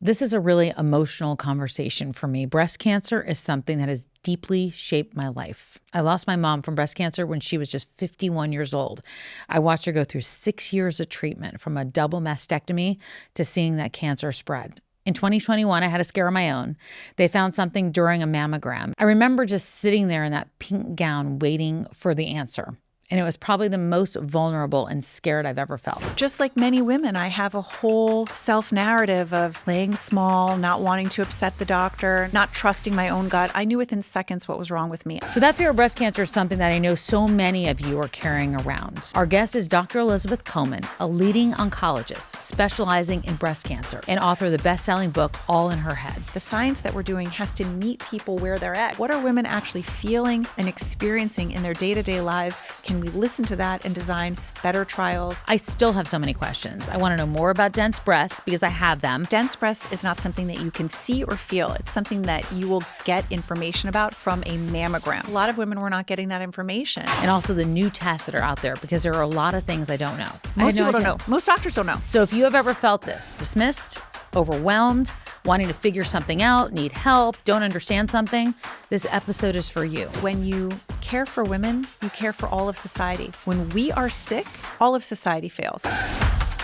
This is a really emotional conversation for me. Breast cancer is something that has deeply shaped my life. I lost my mom from breast cancer when she was just 51 years old. I watched her go through 6 years of treatment, from a double mastectomy to seeing that cancer spread. In 2021, I had a scare of my own. They found something during a mammogram. I remember just sitting there in that pink gown waiting for the answer. And it was probably the most vulnerable and scared I've ever felt. Just like many women, I have a whole self-narrative of playing small, not wanting to upset the doctor, not trusting my own gut. I knew within seconds what was wrong with me. So that fear of breast cancer is something that I know so many of you are carrying around. Our guest is Dr. Elizabeth Comen, a leading oncologist specializing in breast cancer and author of the best-selling book, All in Her Head. The science that we're doing has to meet people where they're at. What are women actually feeling and experiencing in their day-to-day lives? Can we listen to that and design better trials? I still have so many questions. I want to know more about dense breasts because I have them. Dense breasts is not something that you can see or feel. It's something that you will get information about from a mammogram. A lot of women were not getting that information. And also the new tests that are out there, because there are a lot of things I don't know. Most people don't know. Most doctors don't know. So if you have ever felt this, dismissed, overwhelmed, wanting to figure something out, need help, don't understand something, this episode is for you. When you care for women, you care for all of society. When we are sick, all of society fails.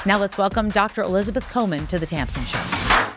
Now let's welcome Dr. Elizabeth Comen to the Tamsen Show.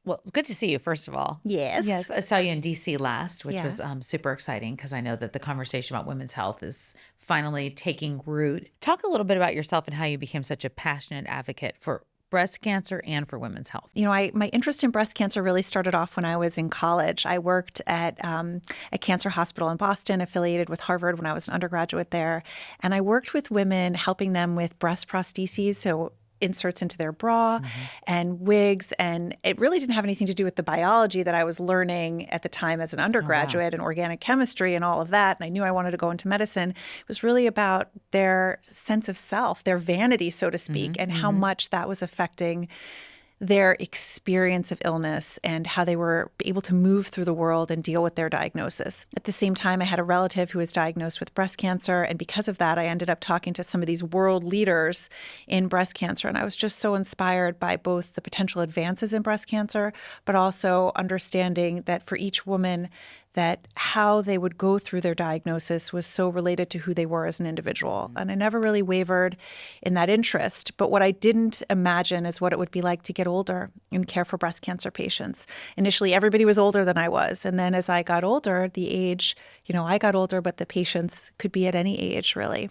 Well, it's good to see you, first of all. Yes. Yes, I saw you in D.C. last, which was super exciting because I know that the conversation about women's health is finally taking root. Talk a little bit about yourself and how you became such a passionate advocate for breast cancer and for women's health. You know, my interest in breast cancer really started off when I was in college. I worked at a cancer hospital in Boston, affiliated with Harvard when I was an undergraduate there. And I worked with women, helping them with breast prostheses, so inserts into their bra and wigs. And it really didn't have anything to do with the biology that I was learning at the time as an undergraduate and organic chemistry and all of that. And I knew I wanted to go into medicine. It was really about their sense of self, their vanity, so to speak, and how much that was affecting their experience of illness and how they were able to move through the world and deal with their diagnosis. At the same time, I had a relative who was diagnosed with breast cancer. And because of that, I ended up talking to some of these world leaders in breast cancer. And I was just so inspired by both the potential advances in breast cancer, but also understanding that for each woman, that how they would go through their diagnosis was so related to who they were as an individual. And I never really wavered in that interest. But what I didn't imagine is what it would be like to get older and care for breast cancer patients. Initially, everybody was older than I was. And then as I got older, the age, I got older, but the patients could be at any age, really.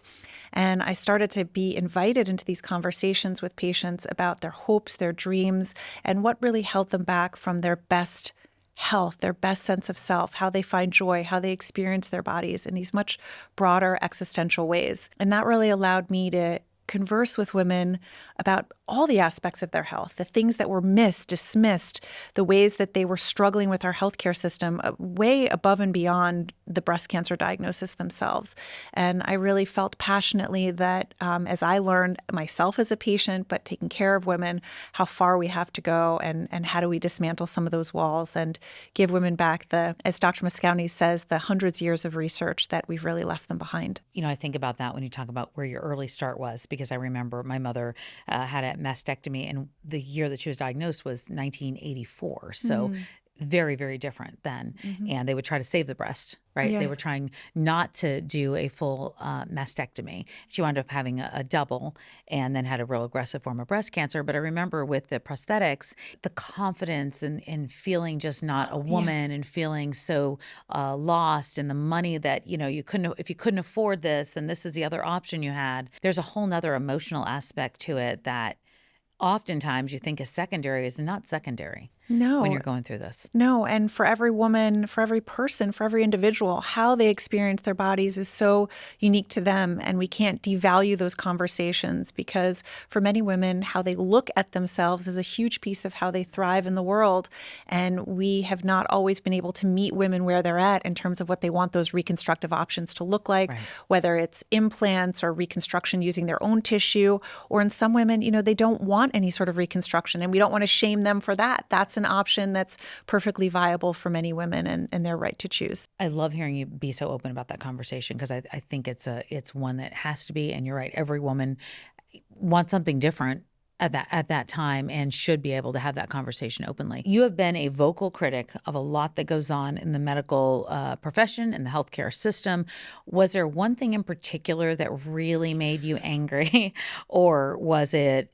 And I started to be invited into these conversations with patients about their hopes, their dreams, and what really held them back from their best health, their best sense of self, how they find joy, how they experience their bodies in these much broader existential ways. And that really allowed me to converse with women about all the aspects of their health, the things that were missed, dismissed, the ways that they were struggling with our healthcare system, way above and beyond the breast cancer diagnosis themselves. And I really felt passionately that as I learned myself as a patient, but taking care of women, how far we have to go and how do we dismantle some of those walls and give women back as Dr. Moscowny says, the hundreds of years of research that we've really left them behind. I think about that when you talk about where your early start was, because I remember my mother had a mastectomy, and the year that she was diagnosed was 1984. So very, very different then. And they would try to save the breast, right? Yeah. They were trying not to do a full mastectomy. She wound up having a double and then had a real aggressive form of breast cancer. But I remember with the prosthetics, the confidence and feeling just not a woman and feeling so lost, and the money that, if you couldn't afford this, then this is the other option you had. There's a whole nother emotional aspect to it that oftentimes you think is secondary is not secondary. No. When you're going through this. No. And for every woman, for every person, for every individual, how they experience their bodies is so unique to them. And we can't devalue those conversations because for many women, how they look at themselves is a huge piece of how they thrive in the world. And we have not always been able to meet women where they're at in terms of what they want those reconstructive options to look like, whether it's implants or reconstruction using their own tissue, or in some women, they don't want any sort of reconstruction, and we don't want to shame them for that. That's an option that's perfectly viable for many women and their right to choose. I love hearing you be so open about that conversation because I think it's one that has to be, and you're right, every woman wants something different. at that time and should be able to have that conversation openly. You have been a vocal critic of a lot that goes on in the medical profession and the healthcare system. Was there one thing in particular that really made you angry, or was it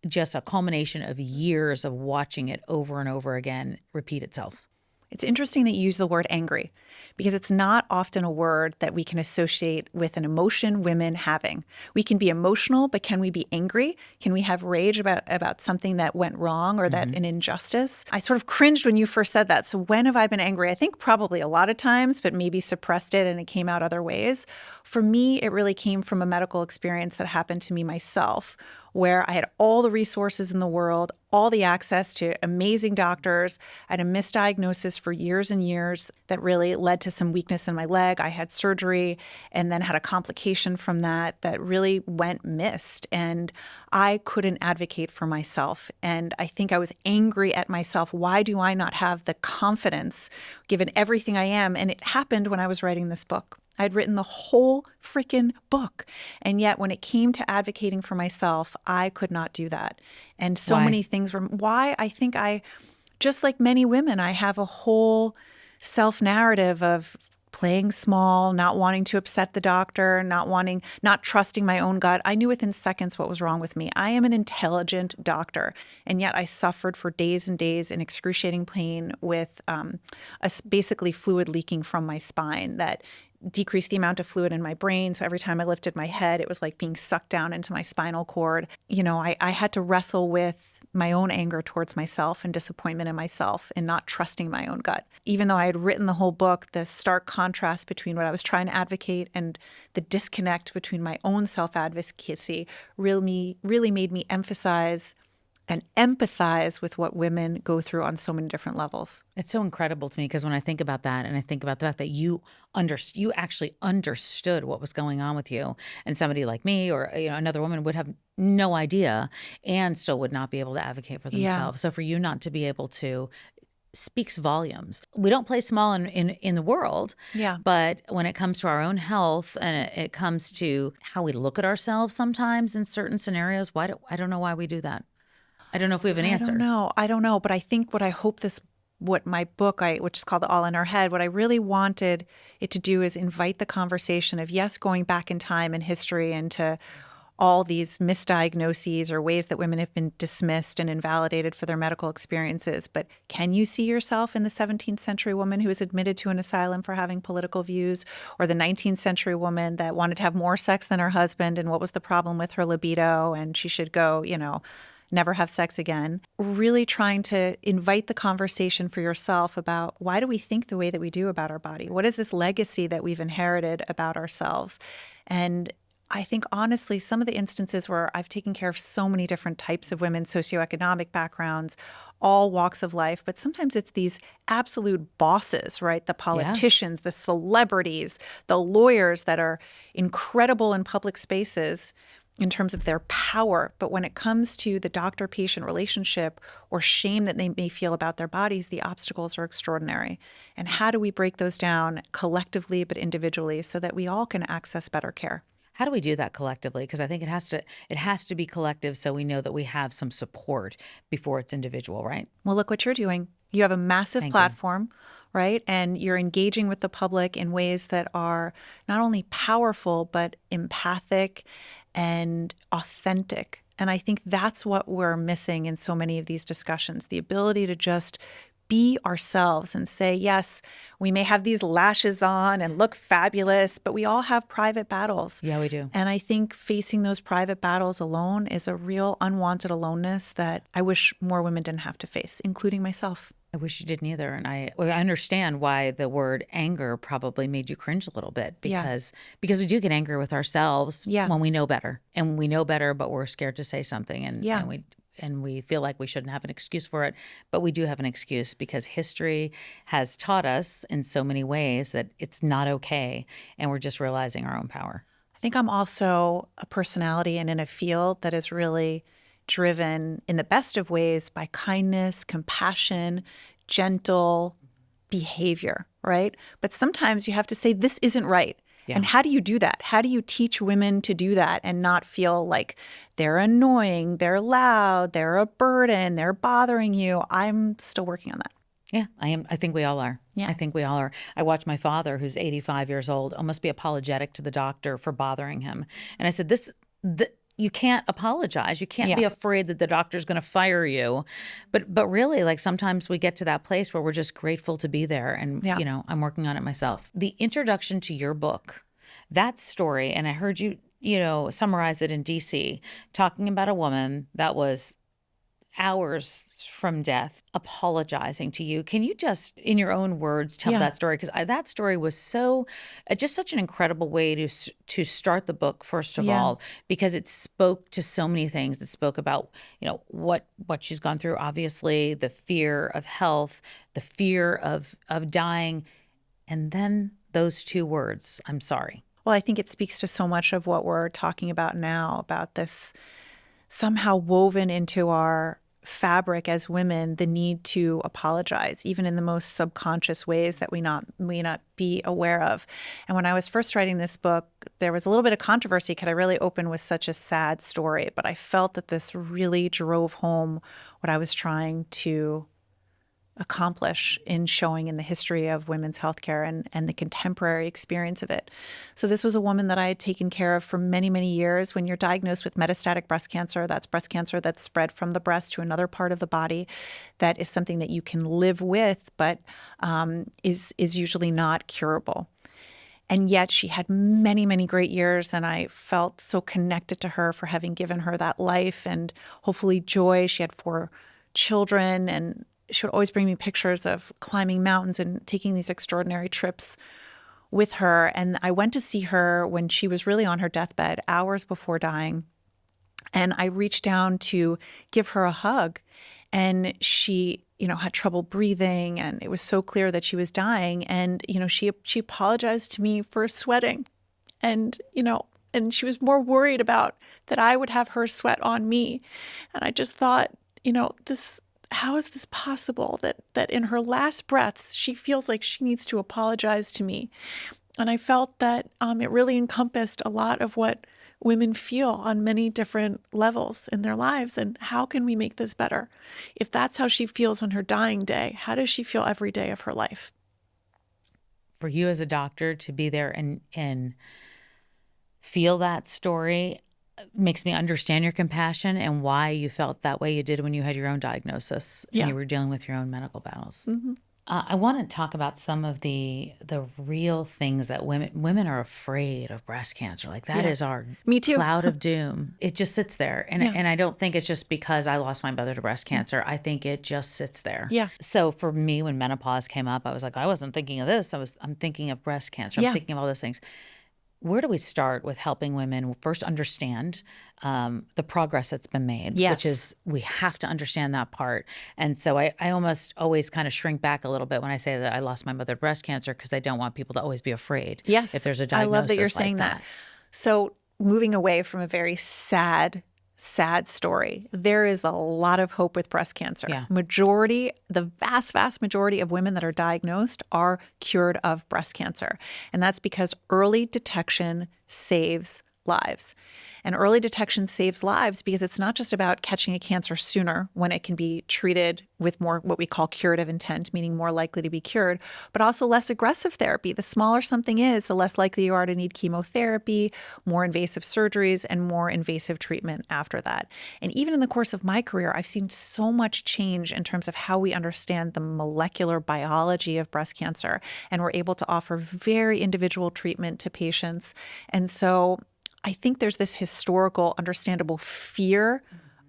just a culmination of years of watching it over and over again repeat itself? It's interesting that you use the word angry, because it's not often a word that we can associate with an emotion women having. We can be emotional, but can we be angry? Can we have rage about something that went wrong or that an injustice? I sort of cringed when you first said that. So when have I been angry? I think probably a lot of times, but maybe suppressed it and it came out other ways. For me, it really came from a medical experience that happened to me myself, where I had all the resources in the world, all the access to amazing doctors. I had a misdiagnosis for years and years that really led to some weakness in my leg. I had surgery and then had a complication from that that really went missed. And I couldn't advocate for myself. And I think I was angry at myself. Why do I not have the confidence given everything I am? And it happened when I was writing this book. I'd written the whole freaking book. And yet when it came to advocating for myself, I could not do that. And so many things were why I think just like many women, I have a whole self-narrative of playing small, not wanting to upset the doctor, not trusting my own gut. I knew within seconds what was wrong with me. I am an intelligent doctor, and yet I suffered for days and days in excruciating pain with basically fluid leaking from my spine that decreased the amount of fluid in my brain. So every time I lifted my head, it was like being sucked down into my spinal cord. You know, I had to wrestle with my own anger towards myself and disappointment in myself and not trusting my own gut. Even though I had written the whole book, the stark contrast between what I was trying to advocate and the disconnect between my own self-advocacy really made me emphasize and empathize with what women go through on so many different levels. It's so incredible to me because when I think about that and I think about the fact that you actually understood what was going on with you, and somebody like me or another woman would have no idea and still would not be able to advocate for themselves. So for you not to be able to speaks volumes. We don't play small in the world, but when it comes to our own health and it comes to how we look at ourselves sometimes in certain scenarios, I don't know why we do that. I don't know if we have an answer. I don't know. But I think what my book, which is called All in Our Head, what I really wanted it to do is invite the conversation of, yes, going back in time and history into all these misdiagnoses or ways that women have been dismissed and invalidated for their medical experiences. But can you see yourself in the 17th century woman who was admitted to an asylum for having political views, or the 19th century woman that wanted to have more sex than her husband, and what was the problem with her libido, and she should go, never have sex again? Really trying to invite the conversation for yourself about, why do we think the way that we do about our body? What is this legacy that we've inherited about ourselves? And I think, honestly, some of the instances where I've taken care of so many different types of women, socioeconomic backgrounds, all walks of life, but sometimes it's these absolute bosses, right? The politicians, the celebrities, the lawyers that are incredible in public spaces in terms of their power. But when it comes to the doctor-patient relationship or shame that they may feel about their bodies, the obstacles are extraordinary. And how do we break those down collectively but individually so that we all can access better care? How do we do that collectively? Because I think it has to be collective, so we know that we have some support before it's individual, right? Well, look what you're doing. You have a massive platform, right? And you're engaging with the public in ways that are not only powerful, but empathic and authentic. And I think that's what we're missing in so many of these discussions, the ability to just be ourselves and say, yes, we may have these lashes on and look fabulous, but we all have private battles. Yeah, we do. And I think facing those private battles alone is a real unwanted aloneness that I wish more women didn't have to face, including myself. I wish you didn't either. And I understand why the word anger probably made you cringe a little bit, because we do get angry with ourselves when we know better. And we know better, but we're scared to say something. And we feel like we shouldn't have an excuse for it. But we do have an excuse because history has taught us in so many ways that it's not okay. And we're just realizing our own power. I think I'm also a personality and in a field that is really driven in the best of ways by kindness, compassion, gentle behavior, right? But sometimes you have to say, this isn't right. Yeah. And how do you do that? How do you teach women to do that and not feel like they're annoying, they're loud, they're a burden, they're bothering you? I'm still working on that. Yeah, I am. I think we all are. Yeah. I think we all are. I watched my father, who's 85 years old, almost be apologetic to the doctor for bothering him. And I said, you can't apologize. You can't be afraid that the doctor's going to fire you. But really, like, sometimes we get to that place where we're just grateful to be there. And, you know, I'm working on it myself. The introduction to your book, that story, and I heard you, summarize it in DC, talking about a woman that was hours from death apologizing to you. Can you just, in your own words, tell that story? Because that story was just such an incredible way to start the book, first of all, because it spoke to so many things. It spoke about, what she's gone through, obviously, the fear of health, the fear of dying, and then those two words, I'm sorry. Well, I think it speaks to so much of what we're talking about now, about this somehow woven into our fabric as women, the need to apologize, even in the most subconscious ways that we may not be aware of. And when I was first writing this book, there was a little bit of controversy because I really opened with such a sad story, but I felt that this really drove home what I was trying to accomplish in showing in the history of women's healthcare and the contemporary experience of it. So this was a woman that I had taken care of for many, many years. When you're diagnosed with metastatic breast cancer, that's breast cancer that's spread from the breast to another part of the body. That is something that you can live with, but is usually not curable. And yet she had many, many great years, and I felt so connected to her for having given her that life and hopefully joy. She had 4 children, and she would always bring me pictures of climbing mountains and taking these extraordinary trips with her. And I went to see her when she was really on her deathbed, hours before dying. And I reached down to give her a hug. And she, had trouble breathing. And it was so clear that she was dying. And, she apologized to me for sweating. And, and she was more worried about that I would have her sweat on me. And I just thought, how is this possible that in her last breaths, she feels like she needs to apologize to me? And I felt that it really encompassed a lot of what women feel on many different levels in their lives. And how can we make this better? If that's how she feels on her dying day, how does she feel every day of her life? For you as a doctor to be there and feel that story makes me understand your compassion and why you felt that way you did when you had your own diagnosis and you were dealing with your own medical battles. Mm-hmm. I want to talk about some of the real things that women are afraid of breast cancer. Like that is our Me too. cloud of doom. It just sits there. And I don't think it's just because I lost my mother to breast cancer. I think it just sits there. Yeah. So for me, when menopause came up, I was like, I wasn't thinking of this. I'm thinking of breast cancer. I'm thinking of all those things. Where do we start with helping women first understand the progress that's been made, which is we have to understand that part. And so I almost always kind of shrink back a little bit when I say that I lost my mother to breast cancer because I don't want people to always be afraid if there's a diagnosis. I love that you're like saying that. So moving away from a very sad story, there is a lot of hope with breast cancer. Yeah. The vast majority of women that are diagnosed are cured of breast cancer. And that's because early detection saves lives. And early detection saves lives because it's not just about catching a cancer sooner when it can be treated with more what we call curative intent, meaning more likely to be cured, but also less aggressive therapy. The smaller something is, the less likely you are to need chemotherapy, more invasive surgeries, and more invasive treatment after that. And even in the course of my career, I've seen so much change in terms of how we understand the molecular biology of breast cancer, and we're able to offer very individual treatment to patients. And so I think there's this historical, understandable fear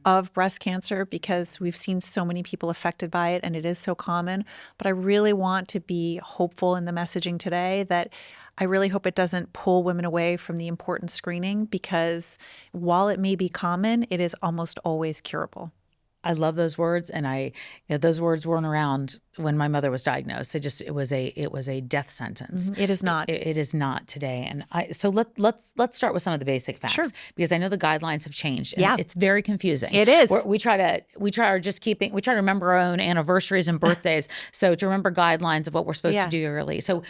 of breast cancer because we've seen so many people affected by it and it is so common. But I really want to be hopeful in the messaging today that I really hope it doesn't pull women away from the important screening because while it may be common, it is almost always curable. I love those words, and those words weren't around when my mother was diagnosed. It was a death sentence. Mm-hmm. It is not. It is not today. And so let's start with some of the basic facts, because I know the guidelines have changed. And it's very confusing. It is. We try to remember our own anniversaries and birthdays. So to remember guidelines of what we're supposed to do early. So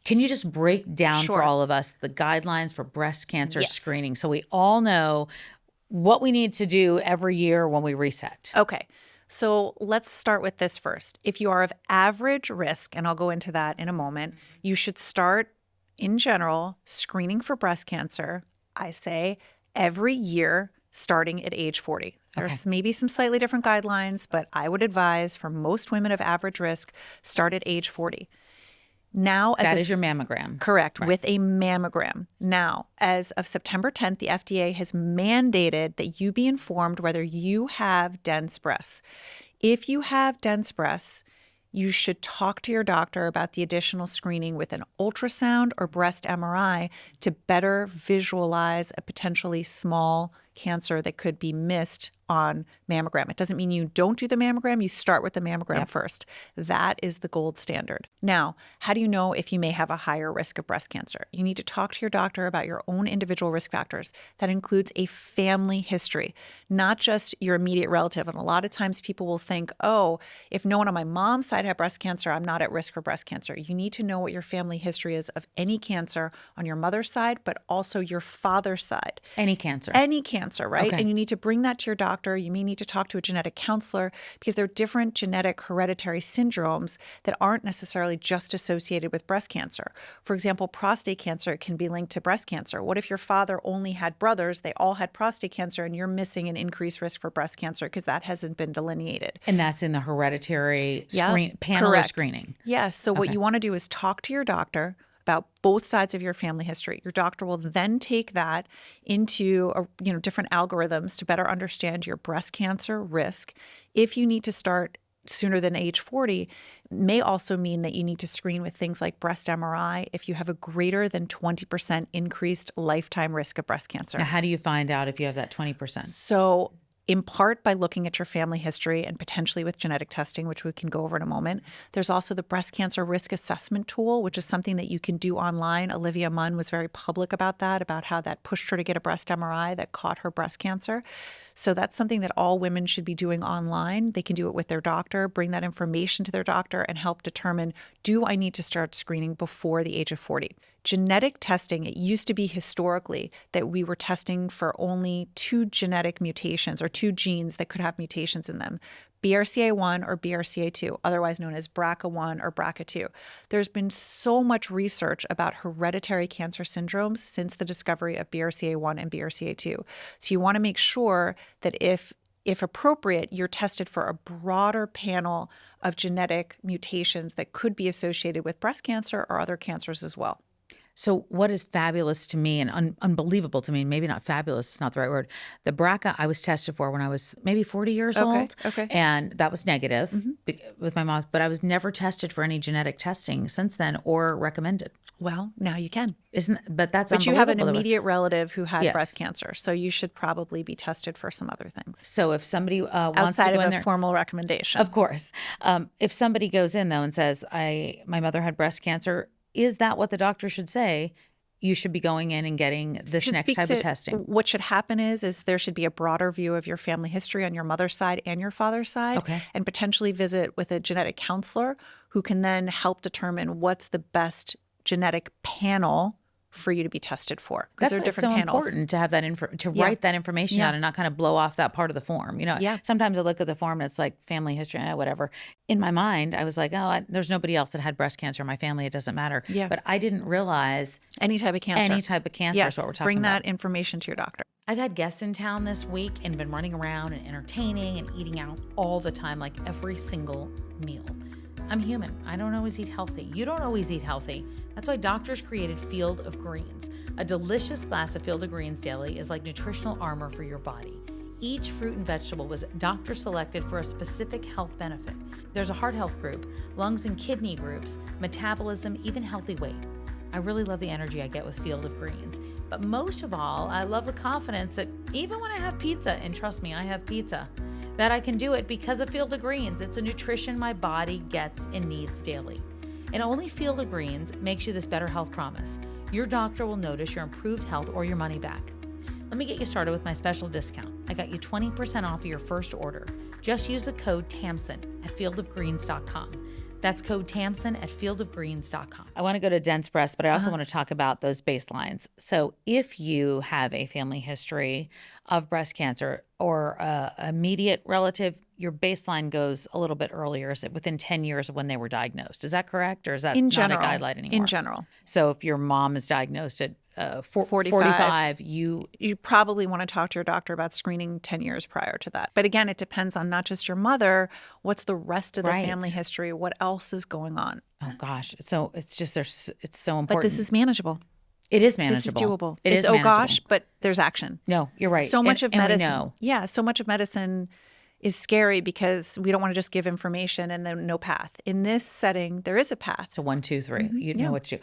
Can you just break down Sure. for all of us the guidelines for breast cancer Yes. screening so we all know what we need to do every year when we reset? Okay. So let's start with this first. If you are of average risk, and I'll go into that in a moment, you should start in general screening for breast cancer, I say, every year starting at age 40. There's maybe some slightly different guidelines, but I would advise for most women of average risk, start at age 40. Now, That is your mammogram. Correct, Right. with a mammogram. Now, as of September 10th, the FDA has mandated that you be informed whether you have dense breasts. If you have dense breasts, you should talk to your doctor about the additional screening with an ultrasound or breast MRI to better visualize a potentially small cancer that could be missed on mammogram. It doesn't mean you don't do the mammogram. You start with the mammogram first. That is the gold standard. Now, how do you know if you may have a higher risk of breast cancer? You need to talk to your doctor about your own individual risk factors. That includes a family history, not just your immediate relative. And a lot of times people will think, oh, if no one on my mom's side had breast cancer, I'm not at risk for breast cancer. You need to know what your family history is of any cancer on your mother's side, but also your father's side. Any cancer. Any cancer, right? Okay. And you need to bring that to your doctor. You may need to talk to a genetic counselor because there are different genetic hereditary syndromes that aren't necessarily just associated with breast cancer. For example, prostate cancer can be linked to breast cancer. What if your father only had brothers, they all had prostate cancer, and you're missing an increased risk for breast cancer because that hasn't been delineated? And that's in the hereditary panel Correct. of screening. Yes. So what you want to do is talk to your doctor about both sides of your family history. Your doctor will then take that into different algorithms to better understand your breast cancer risk. If you need to start sooner than age 40, may also mean that you need to screen with things like breast MRI if you have a greater than 20% increased lifetime risk of breast cancer. Now, how do you find out if you have that 20%? So in part by looking at your family history and potentially with genetic testing, which we can go over in a moment. There's also the breast cancer risk assessment tool, which is something that you can do online. Olivia Munn was very public about that, about how that pushed her to get a breast MRI that caught her breast cancer. So that's something that all women should be doing online. They can do it with their doctor, bring that information to their doctor, and help determine, do I need to start screening before the age of 40? Genetic testing, it used to be historically that we were testing for only 2 genetic mutations or 2 genes that could have mutations in them, BRCA1 or BRCA2, otherwise known as BRCA1 or BRCA2. There's been so much research about hereditary cancer syndromes since the discovery of BRCA1 and BRCA2. So you want to make sure that if appropriate, you're tested for a broader panel of genetic mutations that could be associated with breast cancer or other cancers as well. So what is fabulous to me and unbelievable to me, maybe not fabulous, it's not the right word. The BRCA I was tested for when I was maybe 40 years old. Okay. And that was negative with my mom, but I was never tested for any genetic testing since then or recommended. Well, now you can. But that's But you have an unbelievable. immediate relative who had Yes. breast cancer, so you should probably be tested for some other things. So if somebody wants Outside to go of in a there, formal recommendation. of course, if somebody goes in though and says, my mother had breast cancer, is that what the doctor should say? You should be going in and getting this should next speak type to of testing. What should happen is there should be a broader view of your family history on your mother's side and your father's side, Okay. and potentially visit with a genetic counselor who can then help determine what's the best genetic panel for you to be tested for. Because That's there are why it's different so panels. important to have that write that information Yeah. out and not kind of blow off that part of the form. Yeah. Sometimes I look at the form and it's like family history, whatever. In my mind, I was like, there's nobody else that had breast cancer in my family. It doesn't matter. Yeah. But I didn't realize Any type of cancer. any type of cancer Yes, is what we're talking bring about. that information to your doctor. I've had guests in town this week and been running around and entertaining and eating out all the time, like every single meal. I'm human. I don't always eat healthy. You don't always eat healthy. That's why doctors created Field of Greens. A delicious glass of Field of Greens daily is like nutritional armor for your body. Each fruit and vegetable was doctor selected for a specific health benefit. There's a heart health group, lungs and kidney groups, metabolism, even healthy weight. I really love the energy I get with Field of Greens. But most of all, I love the confidence that even when I have pizza, and trust me, I have pizza, that I can do it because of Field of Greens. It's a nutrition my body gets and needs daily. And only Field of Greens makes you this better health promise. Your doctor will notice your improved health or your money back. Let me get you started with my special discount. I got you 20% off of your first order. Just use the code TAMSEN at fieldofgreens.com. That's code Tamsen at fieldofgreens.com. I want to go to dense breast, but I also want to talk about those baselines. So if you have a family history of breast cancer or a immediate relative, your baseline goes a little bit earlier. Is it within 10 years of when they were diagnosed? Is that correct? Or is that not a guideline anymore? In general. So if your mom is diagnosed at 45, you probably want to talk to your doctor about screening 10 years prior to that. But again, it depends on not just your mother, what's the rest of the family history, what else is going on. Oh gosh. So it's just, it's so important. But this is manageable. It is manageable. This is doable. It's oh gosh, but there's action. No, you're right. So much of medicine. We know. Yeah, so much of medicine is scary because we don't want to just give information and then no path. In this setting, there is a path. So 1, 2, 3. You know what you.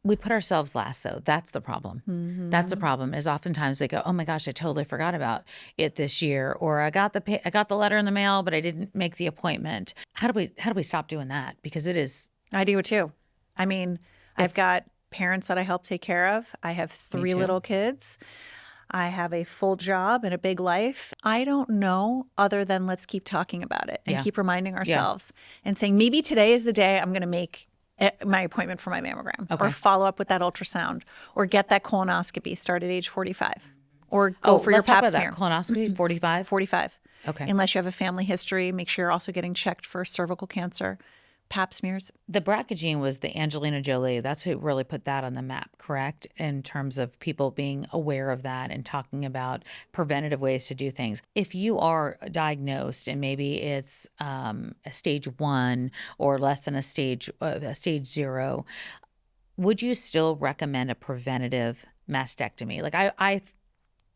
We put ourselves last, though. That's the problem. That's the problem. Is oftentimes we go, "Oh my gosh, I totally forgot about it this year," or "I got the letter in the mail, but I didn't make the appointment." How do we stop doing that? Because it is. I do it too. I mean, I've got parents that I help take care of. I have 3 little kids. I have a full job and a big life. I don't know other than let's keep talking about it and keep reminding ourselves and saying maybe today is the day I'm going to make my appointment for my mammogram or follow up with that ultrasound or get that colonoscopy start at age 45 or go for your pap smear. Colonoscopy, 45? 45. Okay. Unless you have a family history, make sure you're also getting checked for cervical cancer. Pap smears. The BRCA gene was the Angelina Jolie. That's who really put that on the map, correct? In terms of people being aware of that and talking about preventative ways to do things. If you are diagnosed and maybe it's a stage 1 or less than a stage 0, would you still recommend a preventative mastectomy? Like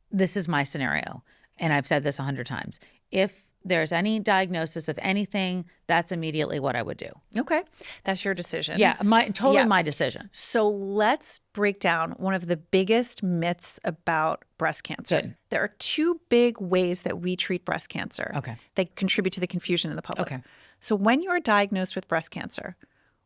this is my scenario, and I've said this 100 times. If there's any diagnosis of anything, that's immediately what I would do. Okay. That's your decision. Yeah, my decision. So let's break down one of the biggest myths about breast cancer. Good. There are 2 big ways that we treat breast cancer. Okay. They contribute to the confusion in the public. Okay. So when you are diagnosed with breast cancer,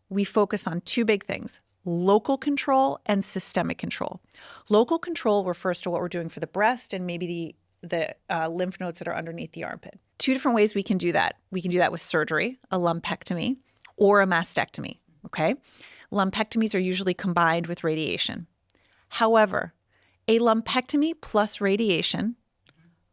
we focus on 2 big things: local control and systemic control. Local control refers to what we're doing for the breast and maybe the lymph nodes that are underneath the armpit. 2 different ways we can do that. We can do that with surgery, a lumpectomy, or a mastectomy, okay? Lumpectomies are usually combined with radiation. However, a lumpectomy plus radiation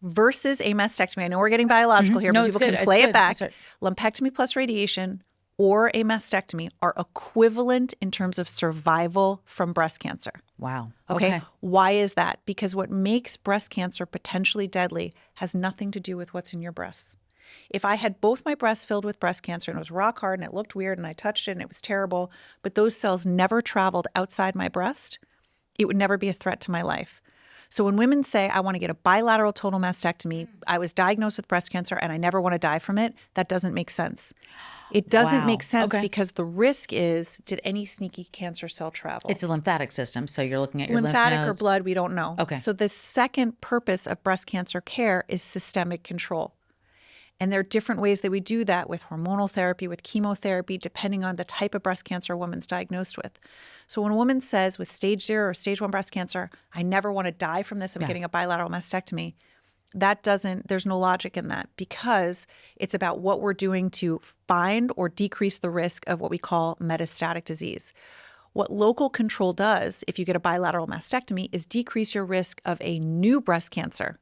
versus a mastectomy, I know we're getting biological here, but people can play it back. Lumpectomy plus radiation or a mastectomy are equivalent in terms of survival from breast cancer. Wow. Okay. Why is that? Because what makes breast cancer potentially deadly has nothing to do with what's in your breasts. If I had both my breasts filled with breast cancer and it was rock hard and it looked weird and I touched it and it was terrible, but those cells never traveled outside my breast, it would never be a threat to my life. So when women say, I want to get a bilateral total mastectomy, I was diagnosed with breast cancer and I never want to die from it, that doesn't make sense. It doesn't make sense because the risk is, did any sneaky cancer cell travel? It's a lymphatic system, so you're looking at your lymphatic lymph nodes. or blood, we don't know. Okay. So the second purpose of breast cancer care is systemic control. And there are different ways that we do that with hormonal therapy, with chemotherapy, depending on the type of breast cancer a woman's diagnosed with. So when a woman says with stage 0 or stage 1 breast cancer, I never want to die from this, I'm getting a bilateral mastectomy, there's no logic in that because it's about what we're doing to find or decrease the risk of what we call metastatic disease. What local control does, if you get a bilateral mastectomy, is decrease your risk of a new breast cancer.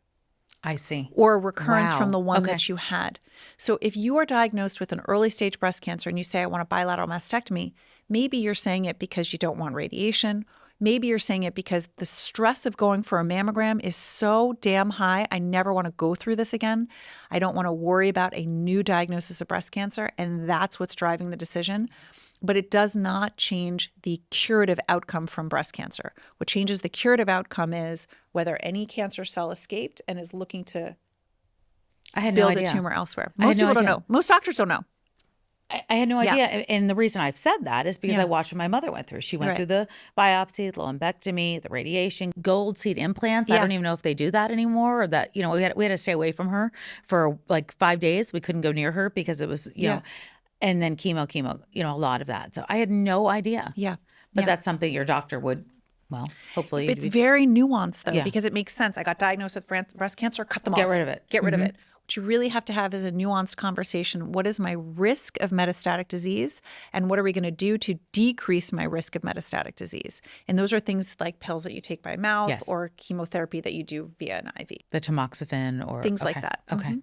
I see. Or a recurrence from the one that you had. So if you are diagnosed with an early stage breast cancer and you say, I want a bilateral mastectomy, maybe you're saying it because you don't want radiation. Maybe you're saying it because the stress of going for a mammogram is so damn high, I never want to go through this again. I don't want to worry about a new diagnosis of breast cancer, and that's what's driving the decision. But it does not change the curative outcome from breast cancer. What changes the curative outcome is whether any cancer cell escaped and is looking to build a tumor elsewhere. Most people don't know. Most doctors don't know. I had no idea. And the reason I've said that is because I watched what my mother went through. She went through the biopsy, the lumpectomy, the radiation, gold seed implants. I don't even know if they do that anymore, or that, we had to stay away from her for like 5 days. We couldn't go near her because it was, you know, and then chemo, a lot of that. So I had no idea. Yeah. But that's something your doctor would, hopefully. It's very nuanced though, because it makes sense. I got diagnosed with breast cancer, cut them off. Get rid of it. Get rid of it. What you really have to have is a nuanced conversation. What is my risk of metastatic disease? And what are we going to do to decrease my risk of metastatic disease? And those are things like pills that you take by mouth Yes. or chemotherapy that you do via an IV. The tamoxifen or Things like that. Okay.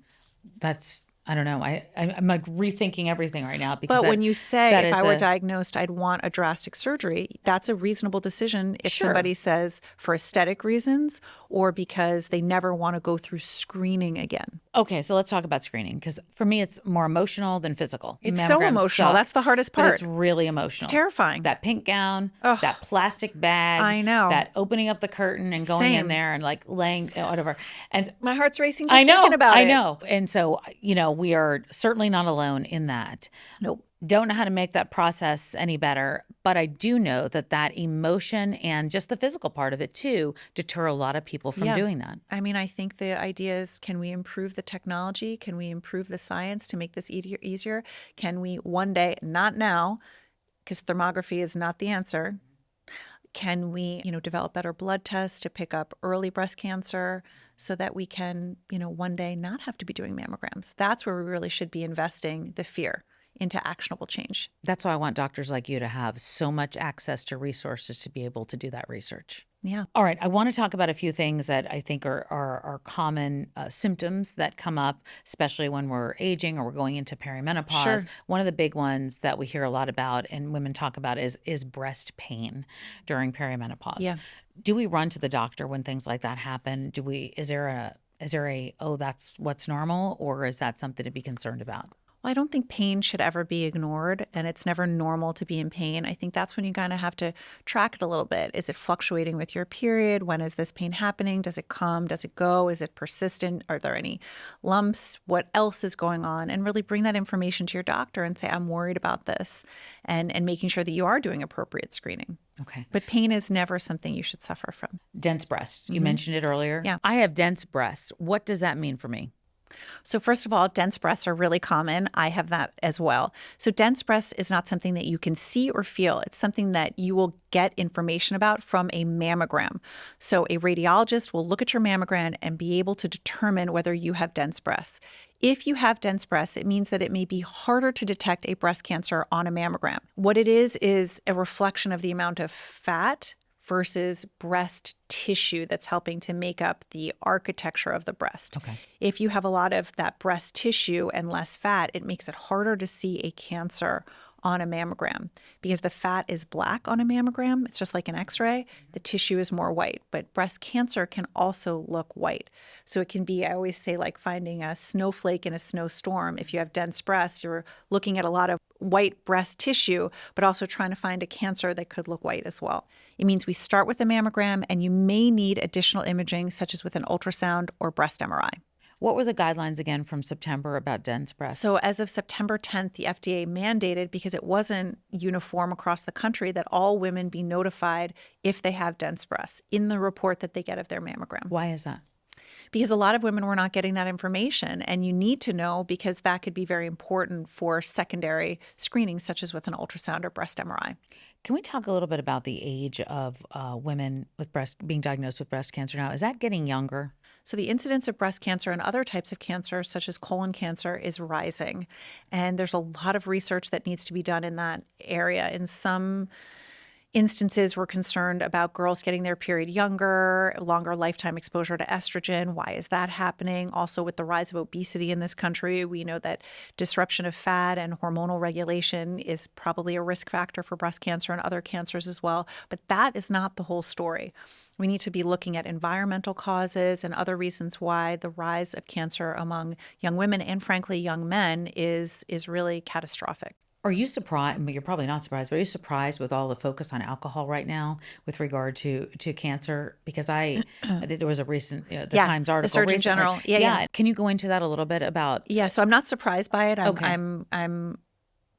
That's, I don't know. I'm like rethinking everything right now because But when you say, that if is I were diagnosed, I'd want a drastic surgery, that's a reasonable decision if Sure. somebody says for aesthetic reasons or because they never want to go through screening again. Okay, so let's talk about screening because for me, it's more emotional than physical. It's so Mammograms emotional. suck, That's the hardest but part. it's really emotional. It's terrifying. That pink gown, that plastic bag. I know. That opening up the curtain and going in Same. there and like laying, whatever. And My heart's racing just thinking about it. I know. And so, we are certainly not alone in that. Nope. Don't know how to make that process any better, but I do know that emotion and just the physical part of it too deter a lot of people from doing that. I mean, I think the idea is, can we improve the technology? Can we improve the science to make this easier? Can we one day, not now, because thermography is not the answer, can we, develop better blood tests to pick up early breast cancer so that we can, one day not have to be doing mammograms? That's where we really should be investing the fear into actionable change. That's why I want doctors like you to have so much access to resources to be able to do that research. Yeah. All right. I want to talk about a few things that I think are common symptoms that come up, especially when we're aging or we're going into perimenopause. Sure. One of the big ones that we hear a lot about and women talk about is breast pain during perimenopause. Yeah. Do we run to the doctor when things like that happen? Is there a, oh, that's what's normal, or is that something to be concerned about? Well, I don't think pain should ever be ignored, and it's never normal to be in pain. I think that's when you kind of have to track it a little bit. Is it fluctuating with your period? When is this pain happening? Does it come? Does it go? Is it persistent? Are there any lumps? What else is going on? And really bring that information to your doctor and say, I'm worried about this, and making sure that you are doing appropriate screening. Okay. But pain is never something you should suffer from. Dense breast. You mentioned it earlier. Yeah. I have dense breasts. What does that mean for me? So first of all, dense breasts are really common. I have that as well. So dense breasts is not something that you can see or feel. It's something that you will get information about from a mammogram. So a radiologist will look at your mammogram and be able to determine whether you have dense breasts. If you have dense breasts, it means that it may be harder to detect a breast cancer on a mammogram. What it is a reflection of the amount of fat versus breast tissue that's helping to make up the architecture of the breast. Okay. If you have a lot of that breast tissue and less fat, it makes it harder to see a cancer on a mammogram because the fat is black on a mammogram. It's just like an x-ray. The tissue is more white, but breast cancer can also look white. So it can be, I always say, like finding a snowflake in a snowstorm. If you have dense breasts, you're looking at a lot of white breast tissue, but also trying to find a cancer that could look white as well. It means we start with a mammogram and you may need additional imaging such as with an ultrasound or breast MRI. What were the guidelines again from September about dense breasts? So as of September 10th, the FDA mandated, because it wasn't uniform across the country, that all women be notified if they have dense breasts in the report that they get of their mammogram. Why is that? Because a lot of women were not getting that information, and you need to know because that could be very important for secondary screening, such as with an ultrasound or breast MRI. Can we talk a little bit about the age of women with being diagnosed with breast cancer now? Is that getting younger? So the incidence of breast cancer and other types of cancer, such as colon cancer, is rising. And there's a lot of research that needs to be done in that area. In some instances, we're concerned about girls getting their period younger, longer lifetime exposure to estrogen. Why is that happening? Also, with the rise of obesity in this country, we know that disruption of fat and hormonal regulation is probably a risk factor for breast cancer and other cancers as well. But that is not the whole story. We need to be looking at environmental causes and other reasons why the rise of cancer among young women and, frankly, young men is really catastrophic. Are you surprised? I mean, you're probably not surprised, but are you surprised with all the focus on alcohol right now with regard to cancer? Because I think there was a recent Times article. The Surgeon recently. General. Yeah. Can you go into that a little bit about? Yeah. So I'm not surprised by it. Okay. I'm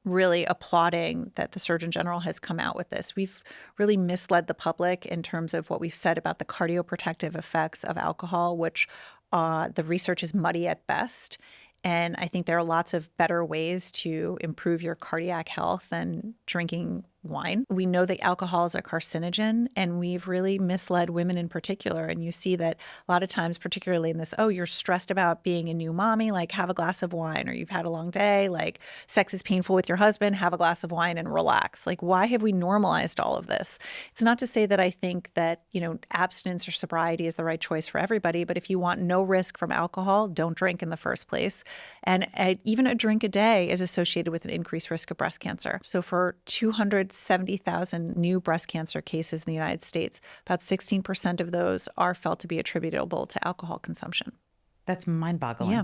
really applauding that the Surgeon General has come out with this. We've really misled the public in terms of what we've said about the cardioprotective effects of alcohol, which the research is muddy at best. And I think there are lots of better ways to improve your cardiac health than drinking wine. We know that alcohol is a carcinogen, and we've really misled women in particular. And you see that a lot of times, particularly in this, oh, you're stressed about being a new mommy, like have a glass of wine, or you've had a long day, like sex is painful with your husband, have a glass of wine and relax. Like, why have we normalized all of this? It's not to say that I think that, abstinence or sobriety is the right choice for everybody, but if you want no risk from alcohol, don't drink in the first place. And even a drink a day is associated with an increased risk of breast cancer. So for 270,000 new breast cancer cases in the United States, about 16% of those are felt to be attributable to alcohol consumption. That's mind-boggling. Yeah.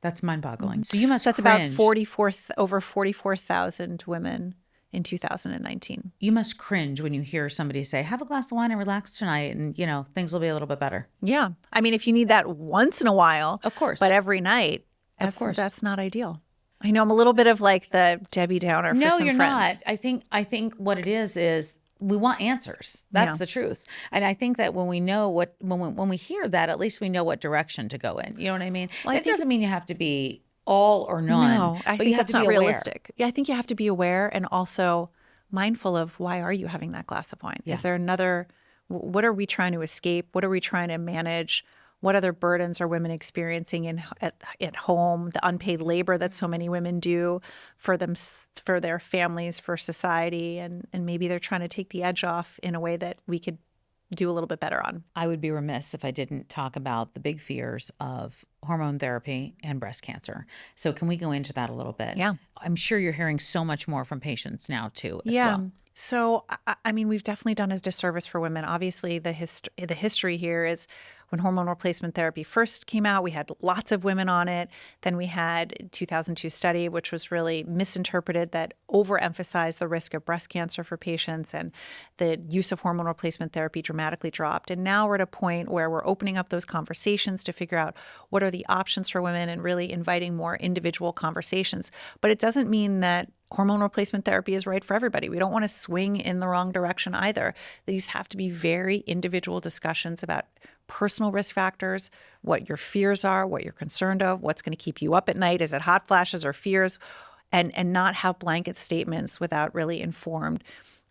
That's mind-boggling. So you must That's cringe. about over 44,000 women in 2019. You must cringe when you hear somebody say, have a glass of wine and relax tonight, and, things will be a little bit better. Yeah. I mean, if you need that once in a while, Of course. but every night, Of course. that's not ideal. I know I'm a little bit of like the Debbie Downer for No, some you're friends. not. I think what it is we want answers. That's the truth. And I think that when we know when we hear that, at least we know what direction to go in. You know what I mean? Well, It doesn't mean you have to be all or none. No, I but think you have that's to be not aware. realistic. Yeah, I think you have to be aware and also mindful of, why are you having that glass of wine? Yeah. Is there what are we trying to escape? What are we trying to manage? What other burdens are women experiencing at home? The unpaid labor that so many women do for their families, for society, and maybe they're trying to take the edge off in a way that we could do a little bit better on. I would be remiss if I didn't talk about the big fears of hormone therapy and breast cancer. So can we go into that a little bit? Yeah. I'm sure you're hearing so much more from patients now too as Yeah. well. So, I mean, we've definitely done a disservice for women. Obviously, the history here is when hormone replacement therapy first came out, we had lots of women on it. Then we had a 2002 study, which was really misinterpreted, that overemphasized the risk of breast cancer for patients, and the use of hormone replacement therapy dramatically dropped. And now we're at a point where we're opening up those conversations to figure out what are the options for women and really inviting more individual conversations. But it doesn't mean that hormone replacement therapy is right for everybody. We don't want to swing in the wrong direction either. These have to be very individual discussions about personal risk factors, what your fears are, what you're concerned of, what's going to keep you up at night. Is it hot flashes or fears? And not have blanket statements without really informed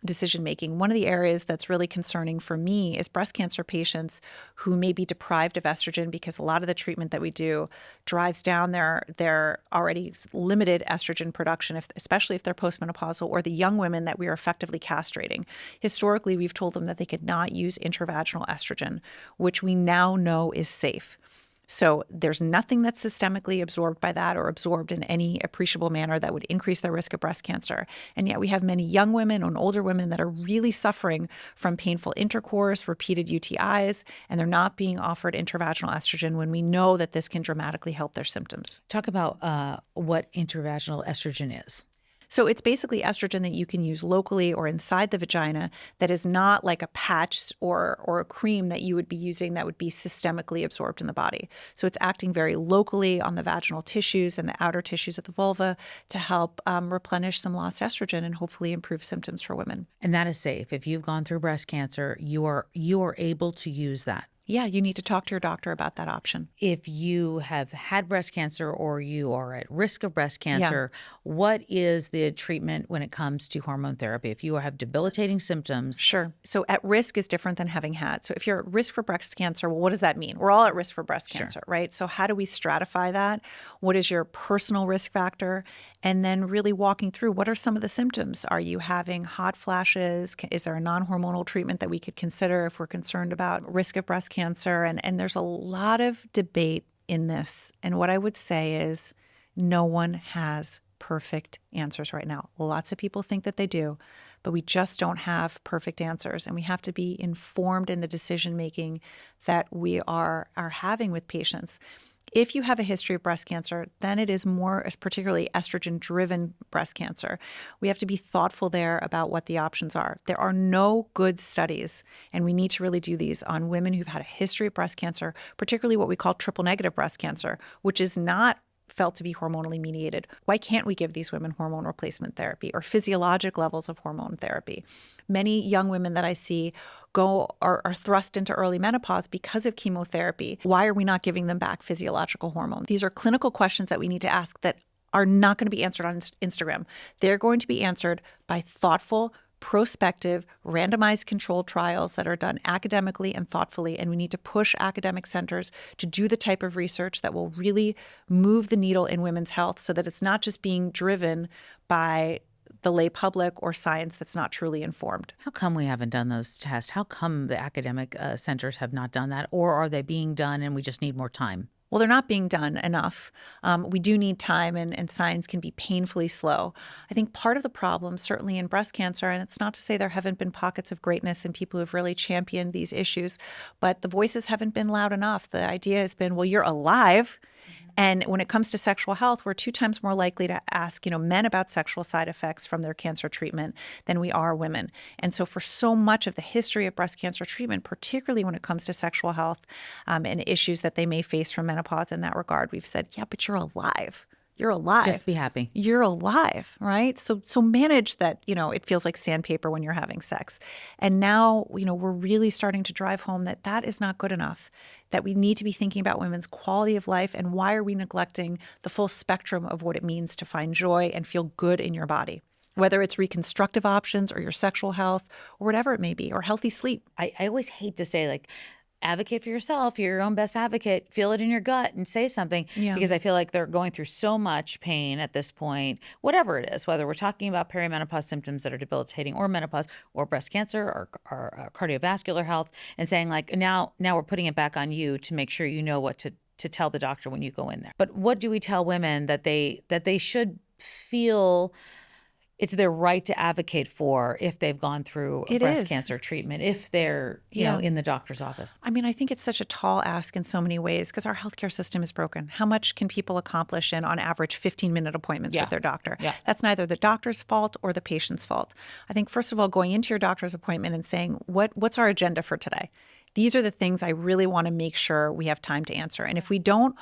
decision making. One of the areas that's really concerning for me is breast cancer patients who may be deprived of estrogen, because a lot of the treatment that we do drives down their already limited estrogen production, especially if they're postmenopausal, or the young women that we are effectively castrating. Historically, we've told them that they could not use intravaginal estrogen, which we now know is safe. So there's nothing that's systemically absorbed by that or absorbed in any appreciable manner that would increase their risk of breast cancer. And yet we have many young women and older women that are really suffering from painful intercourse, repeated UTIs, and they're not being offered intravaginal estrogen when we know that this can dramatically help their symptoms. Talk about what intravaginal estrogen is. So it's basically estrogen that you can use locally or inside the vagina that is not like a patch or a cream that you would be using that would be systemically absorbed in the body. So it's acting very locally on the vaginal tissues and the outer tissues of the vulva to help replenish some lost estrogen and hopefully improve symptoms for women. And that is safe. If you've gone through breast cancer, you are able to use that. Yeah, you need to talk to your doctor about that option. If you have had breast cancer or you are at risk of breast cancer, what is the treatment when it comes to hormone therapy? If you have debilitating symptoms. Sure. So at risk is different than having had. So if you're at risk for breast cancer, well, what does that mean? We're all at risk for breast cancer, right? So how do we stratify that? What is your personal risk factor? And then really walking through, what are some of the symptoms? Are you having hot flashes? Is there a non-hormonal treatment that we could consider if we're concerned about risk of breast cancer? And there's a lot of debate in this. And what I would say is no one has perfect answers right now. Lots of people think that they do, but we just don't have perfect answers. And we have to be informed in the decision making that we are having with patients. If you have a history of breast cancer, then it is more particularly estrogen-driven breast cancer. We have to be thoughtful there about what the options are. There are no good studies, and we need to really do these on women who've had a history of breast cancer, particularly what we call triple-negative breast cancer, which is not felt to be hormonally mediated. Why can't we give these women hormone replacement therapy or physiologic levels of hormone therapy? Many young women that I see are thrust into early menopause because of chemotherapy. Why are we not giving them back physiological hormone? These are clinical questions that we need to ask that are not going to be answered on Instagram. They're going to be answered by thoughtful, prospective, randomized controlled trials that are done academically and thoughtfully. And we need to push academic centers to do the type of research that will really move the needle in women's health so that it's not just being driven by the lay public or science that's not truly informed. How come we haven't done those tests? How come the academic centers have not done that? Or are they being done and we just need more time? Well, they're not being done enough. We do need time, and science can be painfully slow. I think part of the problem, certainly in breast cancer, and it's not to say there haven't been pockets of greatness and people who have really championed these issues, but the voices haven't been loud enough. The idea has been, well, you're alive. And when it comes to sexual health, we're 2 times more likely to ask, men about sexual side effects from their cancer treatment than we are women. And so for so much of the history of breast cancer treatment, particularly when it comes to sexual health and issues that they may face from menopause in that regard, we've said, yeah, but you're alive. You're alive. Just be happy. You're alive, right? So manage that, it feels like sandpaper when you're having sex. And now, we're really starting to drive home that that is not good enough, that we need to be thinking about women's quality of life and why are we neglecting the full spectrum of what it means to find joy and feel good in your body, whether it's reconstructive options or your sexual health or whatever it may be, or healthy sleep. I always hate to say advocate for yourself. You're your own best advocate. Feel it in your gut and say something because I feel like they're going through so much pain at this point, whatever it is, whether we're talking about perimenopause symptoms that are debilitating or menopause or breast cancer or cardiovascular health and saying now we're putting it back on you to make sure you know what to tell the doctor when you go in there. But what do we tell women that they should feel it's their right to advocate for if they've gone through breast cancer treatment, if they're in the doctor's office? I mean, I think it's such a tall ask in so many ways because our healthcare system is broken. How much can people accomplish in, on average, 15-minute appointments with their doctor? Yeah. That's neither the doctor's fault or the patient's fault. I think, first of all, going into your doctor's appointment and saying, what's our agenda for today? These are the things I really want to make sure we have time to answer. And if we don't,